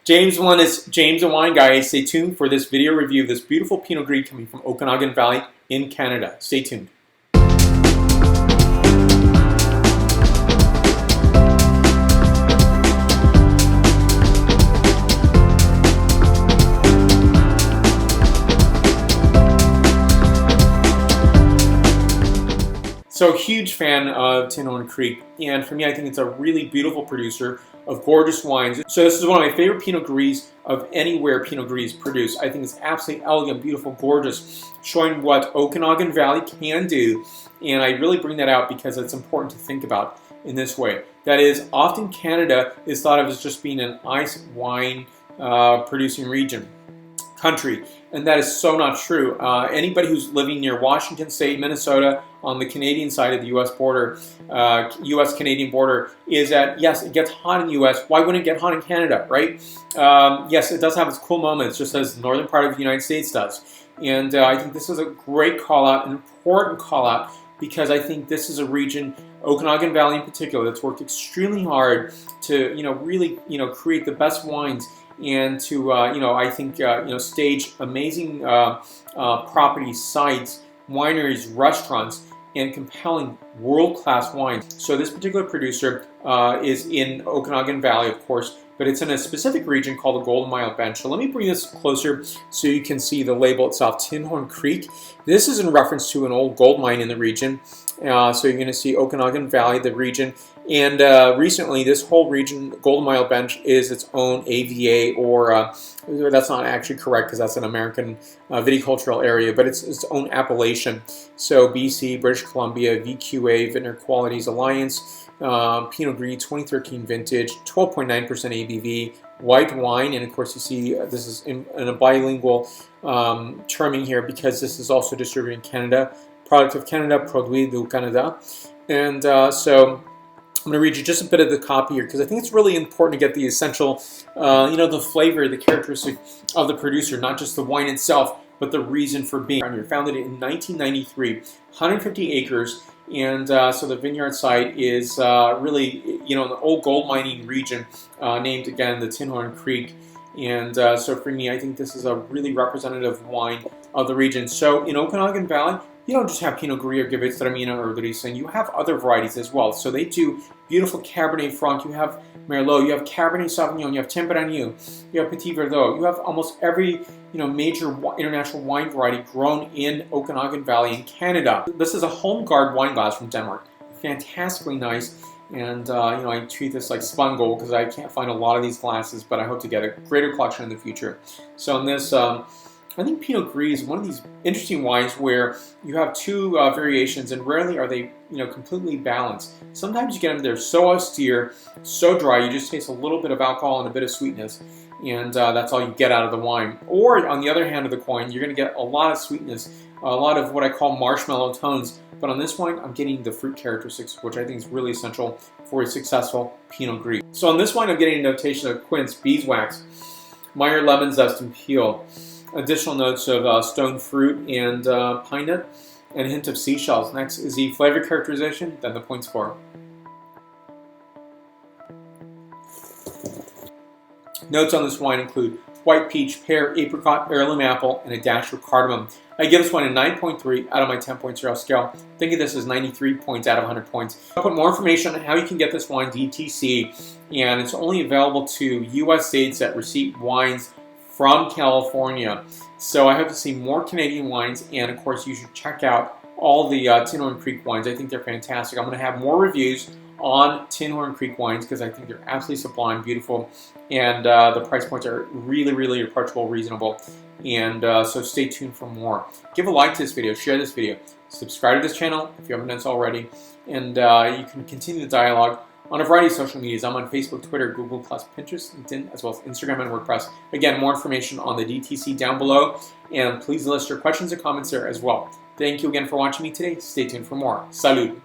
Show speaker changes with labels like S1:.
S1: James1 is James, a wine guy. Stay tuned for this video review of this beautiful Pinot Gris coming from Okanagan Valley in Canada. Stay tuned. So, huge fan of Tinhorn Creek, and for me, I think it's a really beautiful producer of gorgeous wines. So this is one of my favorite Pinot Gris of anywhere Pinot Gris produced. I think it's absolutely elegant, beautiful, gorgeous, showing what Okanagan Valley can do, and I really bring that out because it's important to think about in this way. That is, often Canada is thought of as just being an ice wine producing country, and that is so not true. Anybody who's living near Washington State, Minnesota, on the Canadian side of the U.S. border, U.S.-Canadian border, is that, yes, it gets hot in the U.S. Why wouldn't it get hot in Canada, right? Yes, it does have its cool moments, just as the northern part of the United States does. And I think this is a great call-out, an important call-out, because I think this is a region, Okanagan Valley in particular, that's worked extremely hard to, really, create the best wines and to, I think, stage amazing properties, sites, wineries, restaurants, and compelling world-class wines. So this particular producer is in Okanagan Valley, of course, but it's in a specific region called the Golden Mile Bench. So let me bring this closer so you can see the label itself, Tinhorn Creek. This is in reference to an old gold mine in the region. So you're going to see Okanagan Valley, the region. And recently, this whole region, Golden Mile Bench, is its own AVA, or that's not actually correct because that's an American viticultural area, but it's its own appellation. So BC, British Columbia, VQA, Vintner Qualities Alliance, Pinot Gris 2013 vintage, 12.9% ABV, white wine, and of course you see this is in a bilingual terming here because this is also distributed in Canada. Product of Canada, Produit du Canada. And so I'm going to read you just a bit of the copy here because I think it's really important to get the essential, the flavor, the characteristic of the producer, not just the wine itself, but the reason for being. You're founded in 1993, 150 acres, and so the vineyard site is really, an old gold mining region named, again, the Tinhorn Creek. And so for me, I think this is a really representative wine of the region. So in Okanagan Valley, you don't just have Pinot Gris or Gewürztraminer or Riesling, you have other varieties as well. So they do beautiful Cabernet Franc, you have Merlot, you have Cabernet Sauvignon, you have Tempranillo, you have Petit Verdot, you have almost every major international wine variety grown in Okanagan Valley in Canada. This is a home guard wine glass from Denmark, fantastically nice. And I treat this like spun gold because I can't find a lot of these glasses, but I hope to get a greater collection in the future. So in this, I think Pinot Gris is one of these interesting wines where you have two variations, and rarely are they, completely balanced. Sometimes you get them, they're so austere, so dry, you just taste a little bit of alcohol and a bit of sweetness, and that's all you get out of the wine. Or on the other hand of the coin, you're going to get a lot of sweetness, a lot of what I call marshmallow tones. But on this wine, I'm getting the fruit characteristics, which I think is really essential for a successful Pinot Gris. So on this wine, I'm getting a notation of quince, beeswax, Meyer lemon zest and peel, additional notes of stone fruit and pine nut, and a hint of seashells. Next is the flavor characterization, then the point score. Notes on this wine include white peach, pear, apricot, heirloom apple, and a dash of cardamom. I give this one a 9.3 out of my 10.0 scale. Think of this as 93 points out of 100 points. I'll put more information on how you can get this wine DTC, and it's only available to U.S. states that receive wines from California. So I hope to see more Canadian wines, and of course you should check out all the Tinhorn Creek wines. I think they're fantastic. I'm going to have more reviews on Tinhorn Creek wines because I think they're absolutely sublime, beautiful, and the price points are really, really approachable, reasonable. And so stay tuned for more. Give a like to this video, share this video, subscribe to this channel if you haven't done so already, and you can continue the dialogue on a variety of social medias. I'm on Facebook, Twitter, Google+, Pinterest, LinkedIn, as well as Instagram and WordPress. Again, more information on the DTC down below, and please list your questions and comments there as well. Thank you again for watching me today. Stay tuned for more. Salud!